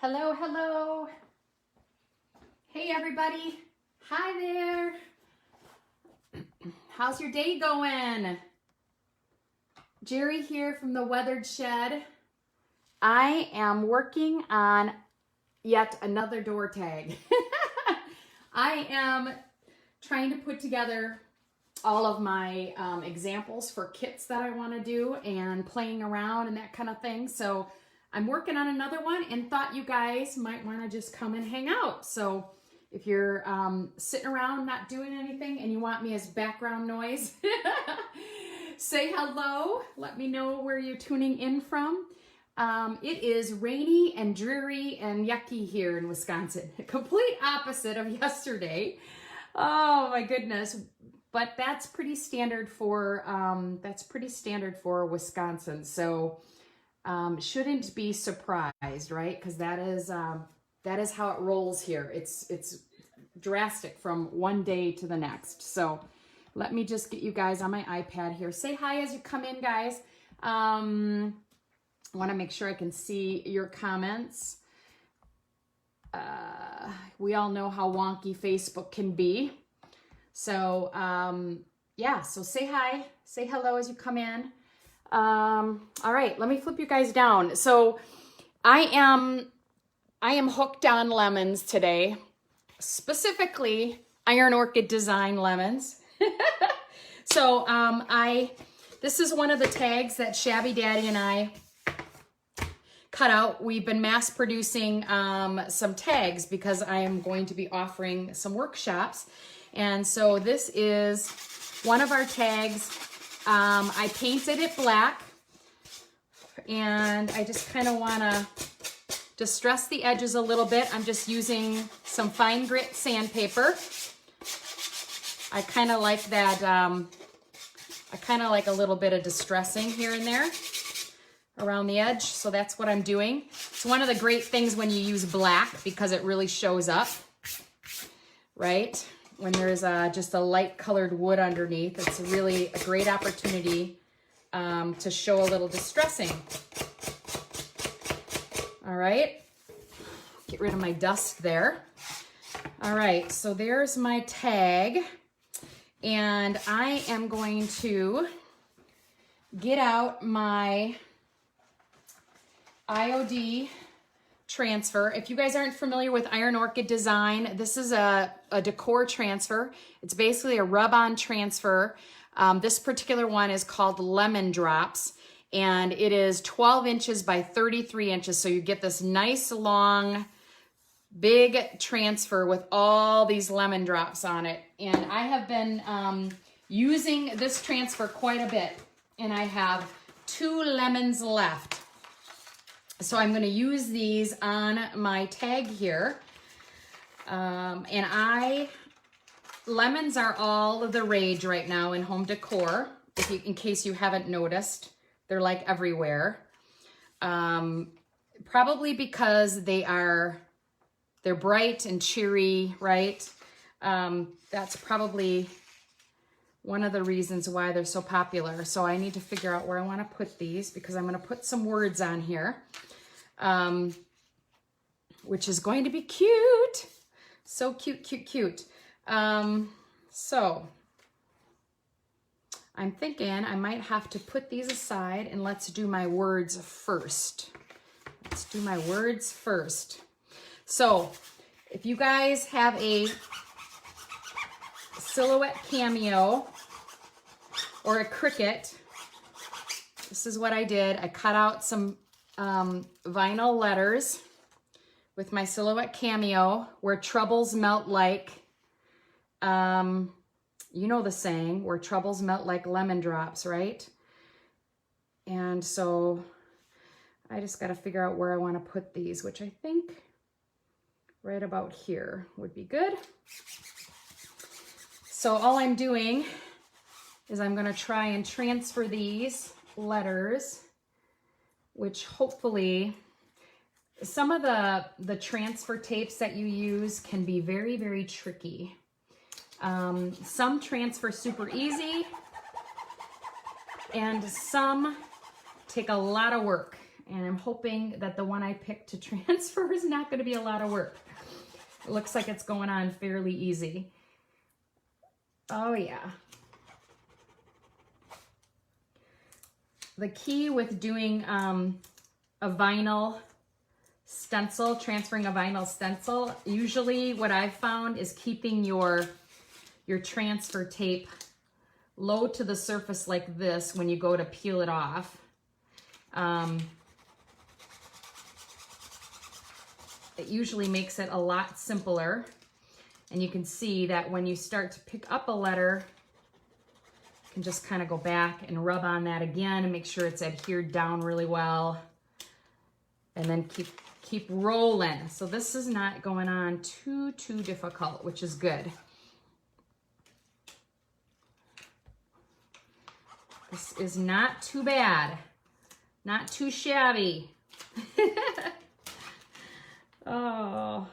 Hello, hello. Hey, everybody. Hi there. How's your day going? Jerry here from the Weathered Shed. I am working on yet another door tag. I am trying to put together all of my examples for kits that I want to do and playing around and that kind of thing. So I'm working on another one and thought you guys might want to just come and hang out. So if you're sitting around not doing anything and you want me as background noise, say hello. Let me know where you're tuning in from. It is rainy and dreary and yucky here in Wisconsin. Complete opposite of yesterday. Oh my goodness. But that's pretty standard for Wisconsin. So shouldn't be surprised, right? Because that is how it rolls here. It's drastic from one day to the next. So let me just get you guys on my iPad here. Say hi as you come in, guys. I want to make sure I can see your comments. We all know how wonky Facebook can be. So yeah, so say hi, say hello as you come in. All right, let me flip you guys down. So I am hooked on lemons today, specifically Iron Orchid Design lemons. So this is one of the tags that Shabby Daddy and I cut out. We've been mass producing some tags because I am going to be offering some workshops. And so this is one of our tags. I painted it black and I just kind of want to distress the edges a little bit. I'm just using some fine grit sandpaper. I kind of like that. I kind of like a little bit of distressing here and there around the edge. So that's what I'm doing. It's one of the great things when you use black because it really shows up, right? When there's just a light colored wood underneath, it's really a great opportunity to show a little distressing. All right, get rid of my dust there. All right, so there's my tag. And I am going to get out my IOD transfer. If you guys aren't familiar with Iron Orchid Design, this is a decor transfer. It's basically a rub-on transfer. This particular one is called Lemon Drops, and it is 12 inches by 33 inches. So you get this nice long, big transfer with all these lemon drops on it. And I have been using this transfer quite a bit, and I have 2 lemons left. So I'm going to use these on my tag here. Lemons are all the rage right now in home decor. In case you haven't noticed, they're like everywhere. Probably because they're bright and cheery, right? That's probably one of the reasons why they're so popular. So I need to figure out where I want to put these because I'm going to put some words on here. Which is going to be cute. So cute, cute, cute. So I'm thinking I might have to put these aside and let's do my words first. Let's do my words first. So if you guys have a Silhouette Cameo or a Cricut, this is what I did. I cut out some vinyl letters with my Silhouette Cameo, where troubles melt like, you know the saying, where troubles melt like lemon drops, right? And so I just got to figure out where I want to put these, which I think right about here would be good. So all I'm doing is I'm going to try and transfer these letters, which hopefully some of the transfer tapes that you use can be very, very tricky. Some transfer super easy and some take a lot of work. And I'm hoping that the one I picked to transfer is not going to be a lot of work. It looks like it's going on fairly easy. Oh yeah. The key with doing a vinyl stencil, transferring a vinyl stencil, usually what I've found is keeping your transfer tape low to the surface like this when you go to peel it off. It usually makes it a lot simpler. And you can see that when you start to pick up a letter, you can just kind of go back and rub on that again and make sure it's adhered down really well. And then keep rolling. So this is not going on too difficult, which is good. This is not too bad. Not too shabby. Oh.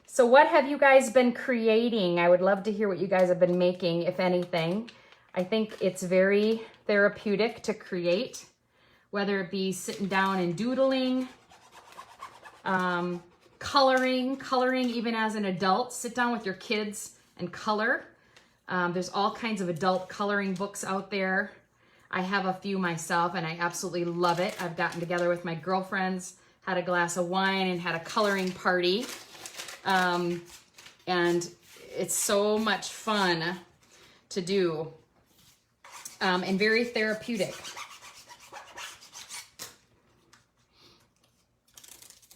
So what have you guys been creating? I would love to hear what you guys have been making, if anything. I think it's very therapeutic to create, whether it be sitting down and doodling, coloring even as an adult. Sit down with your kids and color. There's all kinds of adult coloring books out there. I have a few myself and I absolutely love it. I've gotten together with my girlfriends, had a glass of wine and had a coloring party. And it's so much fun to do, and very therapeutic.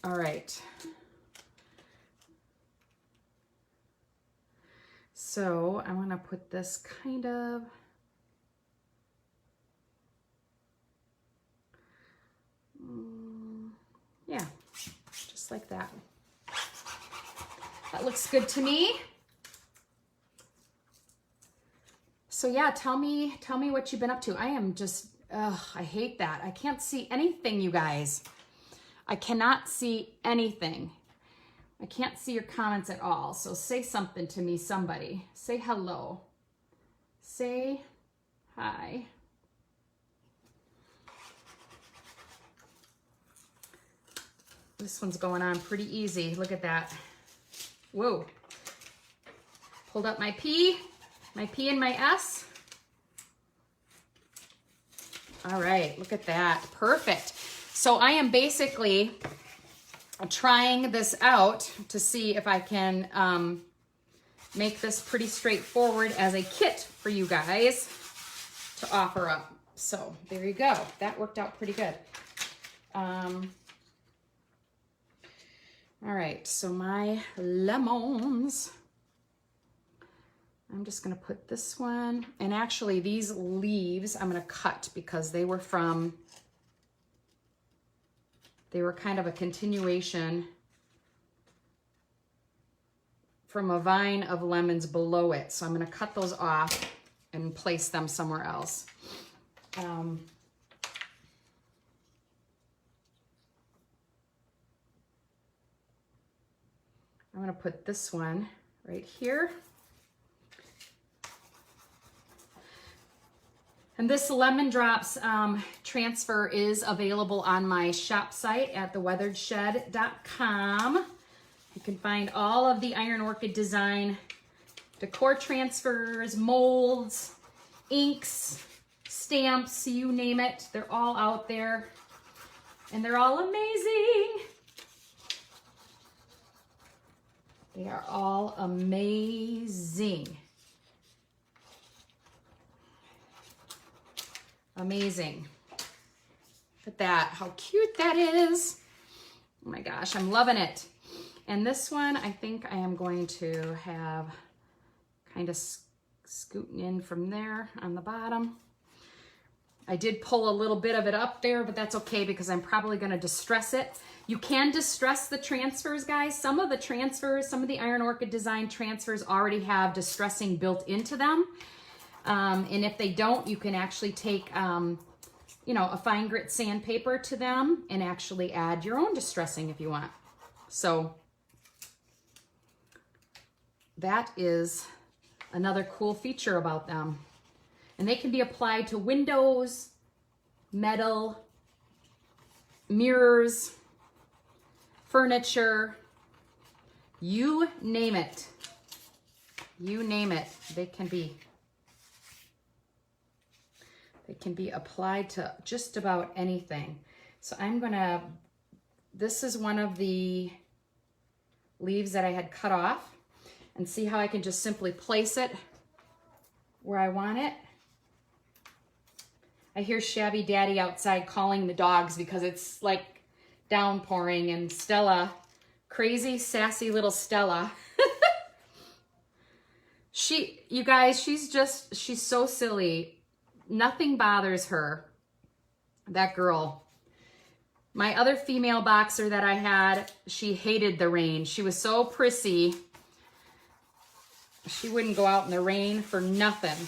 All right. So I want to put this kind of, yeah, just like that. That looks good to me. So yeah, tell me what you've been up to. I am just, I hate that. I can't see anything, you guys. I cannot see anything. I can't see your comments at all. So say something to me, somebody. Say hello. Say hi. This one's going on pretty easy. Look at that. Whoa. Pulled up my P and my S. All right, look at that. Perfect. So I am basically trying this out to see if I can make this pretty straightforward as a kit for you guys to offer up. So there you go. That worked out pretty good. All right, so my lemons, I'm just gonna put this one, and actually these leaves I'm gonna cut because they were kind of a continuation from a vine of lemons below it. So I'm gonna cut those off and place them somewhere else. I'm gonna put this one right here. And this Lemon Drops transfer is available on my shop site at theweatheredshed.com. You can find all of the Iron Orchid design decor transfers, molds, inks, stamps, you name it. They're all out there and they're all amazing. They are all amazing. Amazing. Look at that, how cute that is. Oh my gosh, I'm loving it. And this one, I think I am going to have kind of scooting in from there on the bottom. I did pull a little bit of it up there, but that's okay because I'm probably gonna distress it. You can distress the transfers, guys. Some of the transfers, some of the Iron Orchid design transfers already have distressing built into them. And if they don't, you can actually take, you know, a fine grit sandpaper to them and actually add your own distressing if you want. So that is another cool feature about them. And they can be applied to windows, metal, mirrors, furniture, you name it. You name it. They can be applied to just about anything. So I'm gonna, this is one of the leaves that I had cut off, and see how I can just simply place it where I want it. I hear Shabby Daddy outside calling the dogs because it's like downpouring, and Stella, crazy, sassy little Stella. You guys, she's so silly. Nothing bothers her. That girl. My other female boxer that I had, she hated the rain. She was so prissy. She wouldn't go out in the rain for nothing.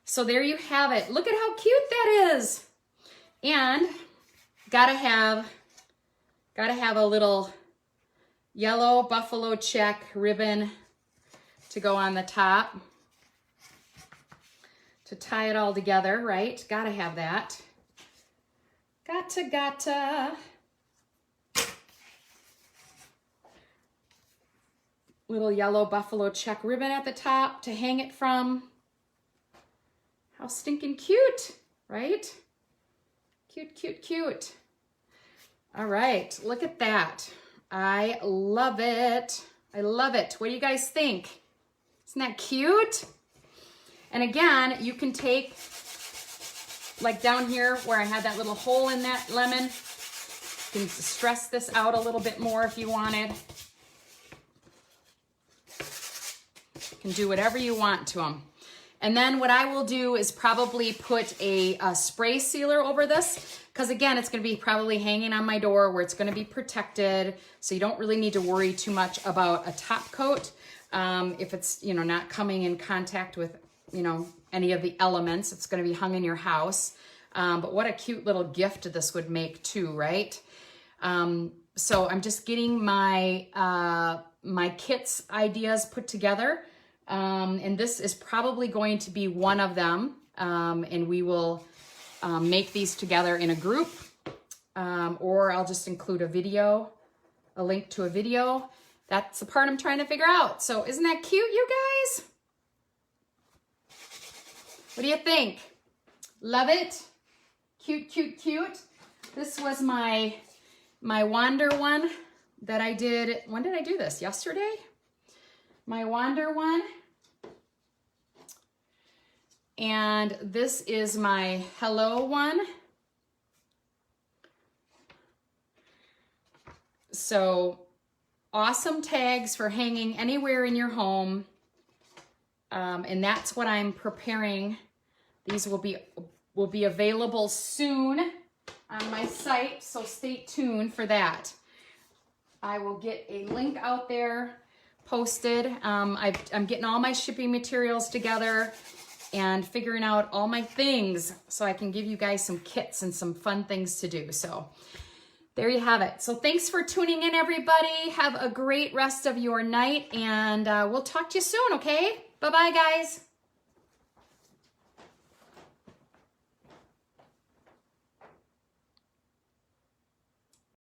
So there you have it. Look at how cute that is. And gotta have a little yellow buffalo check ribbon to go on the top to tie it all together, right? Gotta have that. Gotta. Little yellow buffalo check ribbon at the top to hang it from. How stinking cute, right? Cute, cute, cute. All right, look at that. I love it. I love it. What do you guys think? Isn't that cute? And again, you can take, like down here where I had that little hole in that lemon, you can stress this out a little bit more if you wanted. You can do whatever you want to them. And then what I will do is probably put a spray sealer over this, because again, it's going to be probably hanging on my door where it's going to be protected. So you don't really need to worry too much about a top coat. If it's, you know, not coming in contact with, you know, any of the elements, it's going to be hung in your house. But what a cute little gift this would make too, right? So I'm just getting my, my kit's ideas put together. And this is probably going to be one of them. And we will make these together in a group, or I'll just include a link to a video. That's the part I'm trying to figure out. So isn't that cute, you guys? What do you think? Love it? Cute, cute, cute. This was my Wander one that I did. When did I do this? Yesterday? My Wander one. And this is my Hello one. So awesome tags for hanging anywhere in your home. And that's what I'm preparing. These will be available soon on my site, so stay tuned for that. I will get a link out there posted. I'm getting all my shipping materials together and figuring out all my things so I can give you guys some kits and some fun things to do. So there you have it. So thanks for tuning in, everybody. Have a great rest of your night, and we'll talk to you soon, okay? Bye-bye, guys.